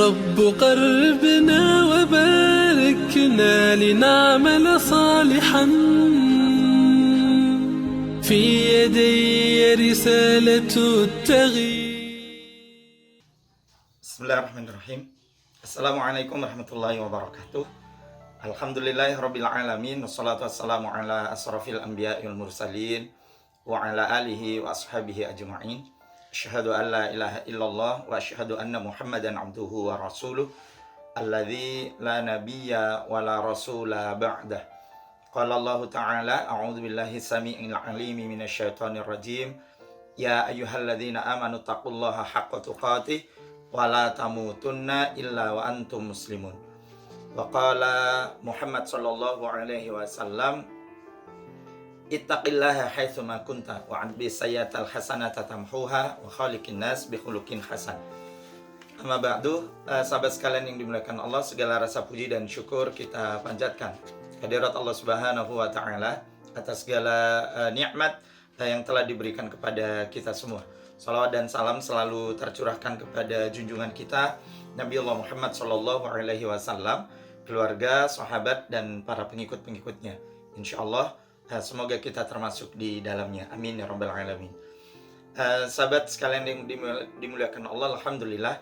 رب قربنا وباركنا لنعمل صالحا في يدي رسالة التغيير. بسم الله الرحمن الرحيم. Assalamualaikum warahmatullahi wabarakatuh. Alhamdulillahirabbil alamin wassalatu wassalamu ala asrafil anbiya'i wal mursalin wa ala alihi wa ashabihi ajma'in. Asyhadu an la ilaha illallah wa asyhadu anna Muhammadan abduhu wa rasuluh alladzi la nabiyya wa la rasula ba'dah. Qala Allah ta'ala a'udzu billahi samii'il 'aliim minasyaitonir rajim. Ya ayyuhalladzina amanu taqullaha haqqa tuqatih wa la tamutunna illa wa antum muslimun. Wa qala Muhammad sallallahu alaihi wasallam ittaqillaha haitsu ma kunta wa anbi sayyatal hasanata tamhuha wa khaliqin nas bi khuluqin hasan. Amma ba'du, sahabat sekalian yang dimuliakan Allah, segala rasa puji dan syukur kita panjatkan kehadirat Allah Subhanahu wa taala atas segala nikmat yang telah diberikan kepada kita semua. Salawat dan salam selalu tercurahkan kepada junjungan kita Nabi Allah Muhammad sallallahu alaihi wasallam, keluarga, sahabat dan para pengikut-pengikutnya. Insyaallah semoga kita termasuk di dalamnya. Amin ya rabbal alamin. Sahabat sekalian yang dimuliakan Allah, alhamdulillah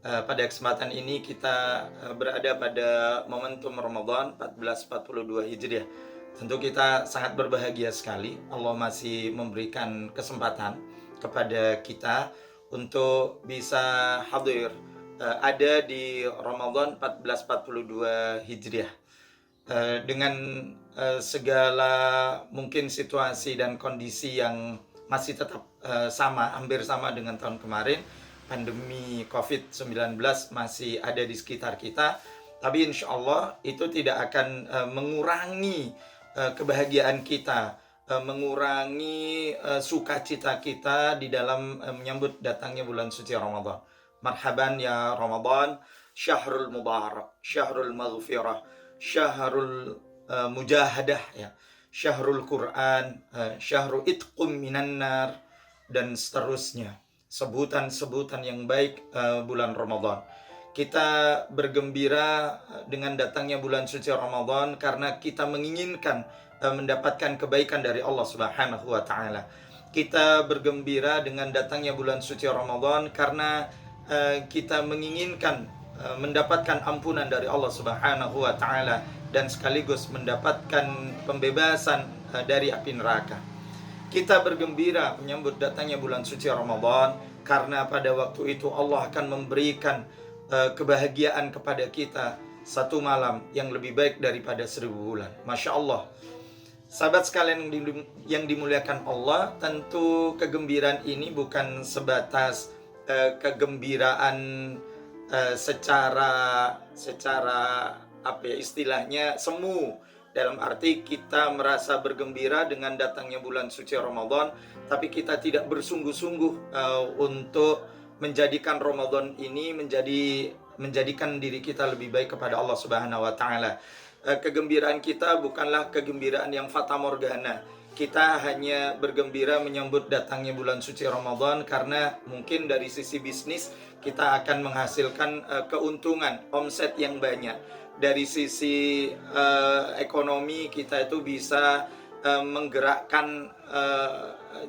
pada kesempatan ini kita berada pada momentum Ramadan 1442 Hijriah. Tentu kita sangat berbahagia sekali. Allah masih memberikan kesempatan kepada kita untuk bisa hadir ada di Ramadan 1442 Hijriah. Dengan segala mungkin situasi dan kondisi yang masih tetap hampir sama dengan tahun kemarin. Pandemi COVID-19 masih ada di sekitar kita, tapi insya Allah itu tidak akan mengurangi kebahagiaan kita, mengurangi sukacita kita di dalam menyambut datangnya bulan suci Ramadan. Marhaban ya Ramadan, syahrul mubarak, syahrul maghfirah, syahrul mujahadah, ya, syahrul Quran, syahrul itqum minan nar, dan seterusnya. Sebutan-sebutan yang baik bulan Ramadan. Kita bergembira dengan datangnya bulan suci Ramadan karena kita menginginkan mendapatkan kebaikan dari Allah Subhanahu wa taala. Kita bergembira dengan datangnya bulan suci Ramadan karena kita menginginkan mendapatkan ampunan dari Allah Subhanahu wa taala dan sekaligus mendapatkan pembebasan dari api neraka. Kita bergembira menyambut datangnya bulan suci Ramadan karena pada waktu itu Allah akan memberikan kebahagiaan kepada kita satu malam yang lebih baik daripada 1000 bulan. Masya Allah. Sahabat sekalian yang dimuliakan Allah, tentu kegembiraan ini bukan sebatas kegembiraan secara apa ya istilahnya semu, dalam arti kita merasa bergembira dengan datangnya bulan suci Ramadan, tapi kita tidak bersungguh-sungguh untuk menjadikan Ramadan ini menjadikan diri kita lebih baik kepada Allah Subhanahu wa taala. Kegembiraan kita bukanlah kegembiraan yang fata morgana. Kita hanya bergembira menyambut datangnya bulan suci Ramadan karena mungkin dari sisi bisnis kita akan menghasilkan keuntungan, omset yang banyak. Dari sisi ekonomi kita itu bisa menggerakkan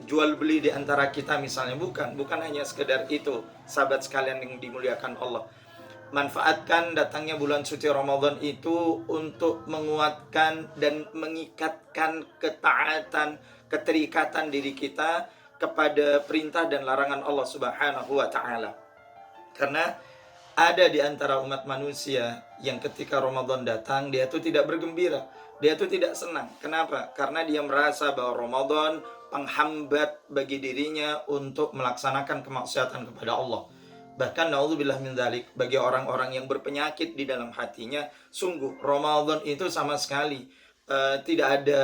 jual beli di antara kita misalnya. Bukan hanya sekedar itu, sahabat sekalian yang dimuliakan Allah. Manfaatkan datangnya bulan suci Ramadan itu untuk menguatkan dan mengikatkan ketaatan, keterikatan diri kita kepada perintah dan larangan Allah Subhanahu wa taala. Karena ada di antara umat manusia yang ketika Ramadan datang dia itu tidak bergembira, dia itu tidak senang. Kenapa? Karena dia merasa bahwa Ramadan penghambat bagi dirinya untuk melaksanakan kemaksiatan kepada Allah. Bahkan naudzubillah min dzalik, bagi orang-orang yang berpenyakit di dalam hatinya, sungguh Ramadan itu sama sekali tidak ada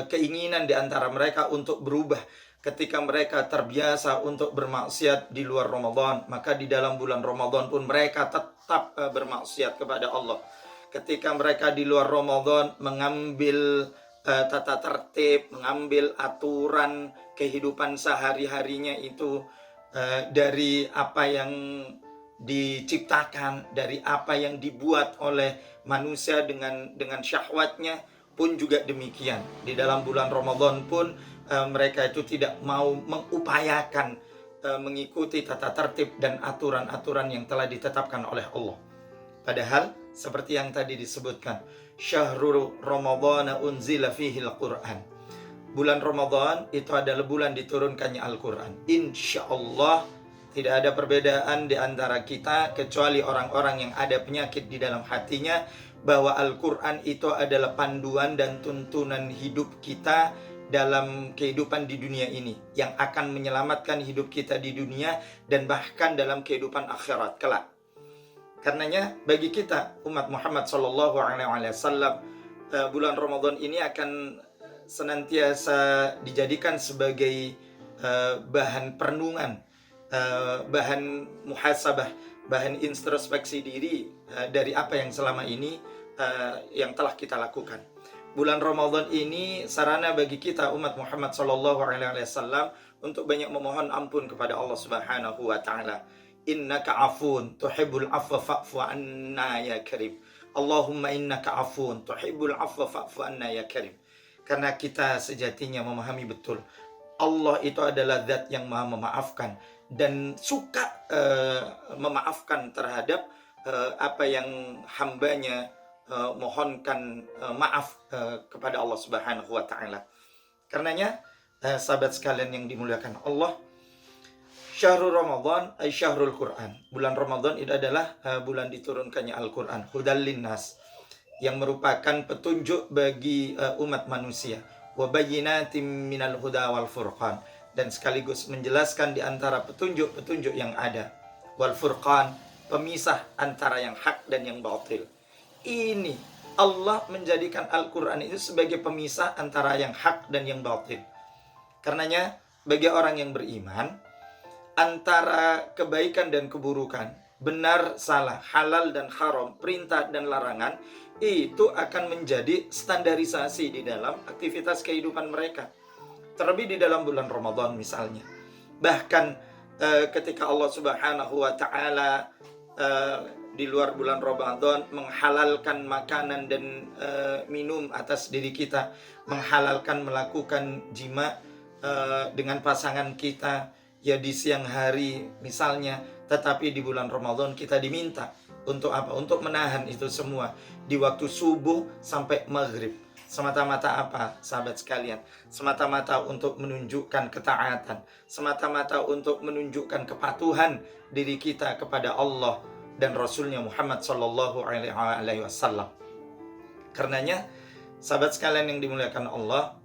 keinginan di antara mereka untuk berubah. Ketika mereka terbiasa untuk bermaksiat di luar Ramadan, maka di dalam bulan Ramadan pun mereka tetap bermaksiat kepada Allah. Ketika mereka di luar Ramadan mengambil tata tertib, mengambil aturan kehidupan sehari-harinya itu dari apa yang diciptakan, dari apa yang dibuat oleh manusia dengan syahwatnya pun juga demikian. Di dalam bulan Ramadan pun mereka itu tidak mau mengupayakan mengikuti tata tertib dan aturan-aturan yang telah ditetapkan oleh Allah. Padahal seperti yang tadi disebutkan, syahrul Ramadhan unzila fihil Qur'an. Bulan Ramadan itu adalah bulan diturunkannya Al-Quran. Insya Allah tidak ada perbedaan di antara kita kecuali orang-orang yang ada penyakit di dalam hatinya, bahwa Al-Quran itu adalah panduan dan tuntunan hidup kita dalam kehidupan di dunia ini, yang akan menyelamatkan hidup kita di dunia dan bahkan dalam kehidupan akhirat kelak. Karenanya bagi kita umat Muhammad SAW, bulan Ramadan ini akan senantiasa dijadikan sebagai bahan perenungan, bahan muhasabah, bahan introspeksi diri dari apa yang selama ini yang telah kita lakukan. Bulan Ramadan ini sarana bagi kita umat Muhammad SAW untuk banyak memohon ampun kepada Allah Subhanahu wa taala. Innaka afun tuhibbul afwa fa'fu anna ya karim. Allahumma innaka afun tuhibbul afwa fa'fu anna ya karim. Karena kita sejatinya memahami betul Allah itu adalah zat yang maha memaafkan dan suka memaafkan terhadap apa yang hambanya mohonkan maaf kepada Allah Subhanahu wa taala. Karenanya sahabat sekalian yang dimuliakan Allah, Syahrul Ramadan ay syahrul Quran. Bulan Ramadan itu adalah bulan diturunkannya Al-Quran, hudal linnas, yang merupakan petunjuk bagi umat manusia, wa bayyinatin minal huda wal furqan, dan sekaligus menjelaskan di antara petunjuk-petunjuk yang ada, wal furqan, pemisah antara yang hak dan yang batil. Ini Allah menjadikan Al-Quran itu sebagai pemisah antara yang hak dan yang batil. Karenanya bagi orang yang beriman, antara kebaikan dan keburukan, benar salah, halal dan haram, perintah dan larangan, itu akan menjadi standarisasi di dalam aktivitas kehidupan mereka. Terlebih di dalam bulan Ramadan misalnya. Bahkan ketika Allah Subhanahu wa taala di luar bulan Ramadan menghalalkan makanan dan minum atas diri kita, menghalalkan melakukan jima dengan pasangan kita ya di siang hari misalnya, tetapi di bulan Ramadan kita diminta untuk apa? Untuk menahan itu semua di waktu subuh sampai maghrib. Semata-mata apa, sahabat sekalian? Semata-mata untuk menunjukkan ketaatan, semata-mata untuk menunjukkan kepatuhan diri kita kepada Allah dan Rasulnya Muhammad Sallallahu Alaihi Wasallam. Karenanya, sahabat sekalian yang dimuliakan Allah,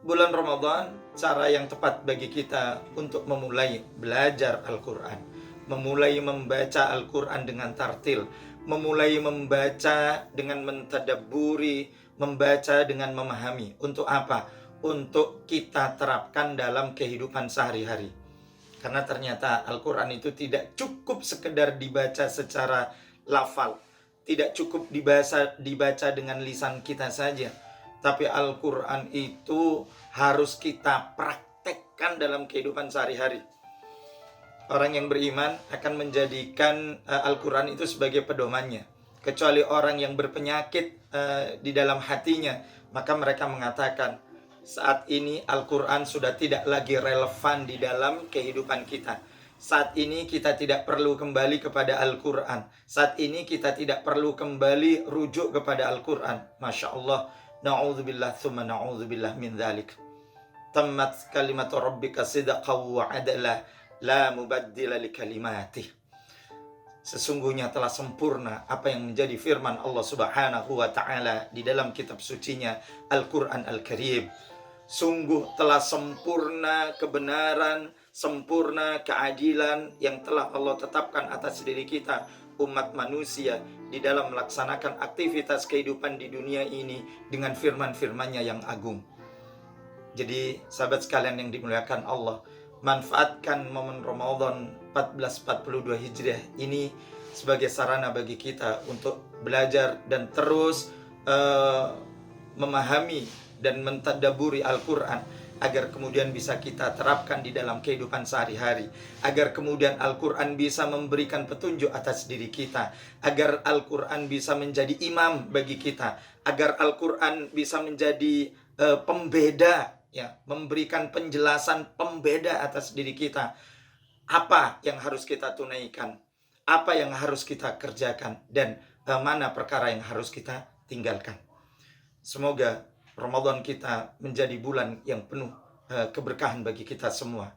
bulan Ramadan cara yang tepat bagi kita untuk memulai belajar Al-Quran, memulai membaca Al-Quran dengan tartil, memulai membaca dengan mentadabburi, membaca dengan memahami. Untuk apa? Untuk kita terapkan dalam kehidupan sehari-hari. Karena ternyata Al-Quran itu tidak cukup sekedar dibaca secara lafal, tidak cukup dibaca dengan lisan kita saja, tapi Al-Quran itu harus kita praktekkan dalam kehidupan sehari-hari. Orang yang beriman akan menjadikan Al-Quran itu sebagai pedomannya. Kecuali orang yang berpenyakit di dalam hatinya, maka mereka mengatakan, saat ini Al-Quran sudah tidak lagi relevan di dalam kehidupan kita. Saat ini kita tidak perlu kembali kepada Al-Quran. Saat ini kita tidak perlu kembali rujuk kepada Al-Quran. Masya Allah. Na'udzubillah thumma na'udzubillah min dhalik. Tammat kalimatu rabbika sidqan wa adla, la mubaddila li kalimatih. Sesungguhnya telah sempurna apa yang menjadi firman Allah Subhanahu wa taala di dalam kitab sucinya Al-Quran Al-Karim. Sungguh telah sempurna kebenaran, sempurna keadilan yang telah Allah tetapkan atas diri kita, umat manusia, di dalam melaksanakan aktivitas kehidupan di dunia ini dengan firman-firmannya yang agung. Jadi sahabat sekalian yang dimuliakan Allah, manfaatkan momen Ramadan 1442 Hijriah ini sebagai sarana bagi kita untuk belajar dan terus memahami dan mentadaburi Al-Quran agar kemudian bisa kita terapkan di dalam kehidupan sehari-hari, agar kemudian Al-Quran bisa memberikan petunjuk atas diri kita, agar Al-Quran bisa menjadi imam bagi kita, agar Al-Quran bisa menjadi pembeda, ya, memberikan penjelasan pembeda atas diri kita. Apa yang harus kita tunaikan, apa yang harus kita kerjakan, dan mana perkara yang harus kita tinggalkan. Semoga Ramadan kita menjadi bulan yang penuh keberkahan bagi kita semua.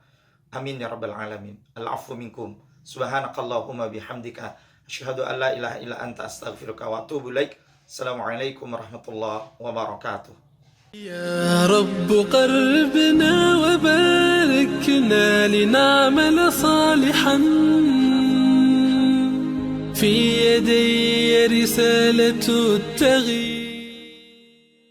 Amin ya rabbal alamin. Al-afwu minkum. Subhanakallahumma bihamdika asyhadu an la ilaha illa anta astaghfiruka wa atubu ilaik. Assalamualaikum warahmatullahi wabarakatuh. يا رب قربنا وباركنا لنعمل صالحا في يدي رسالة التغيير.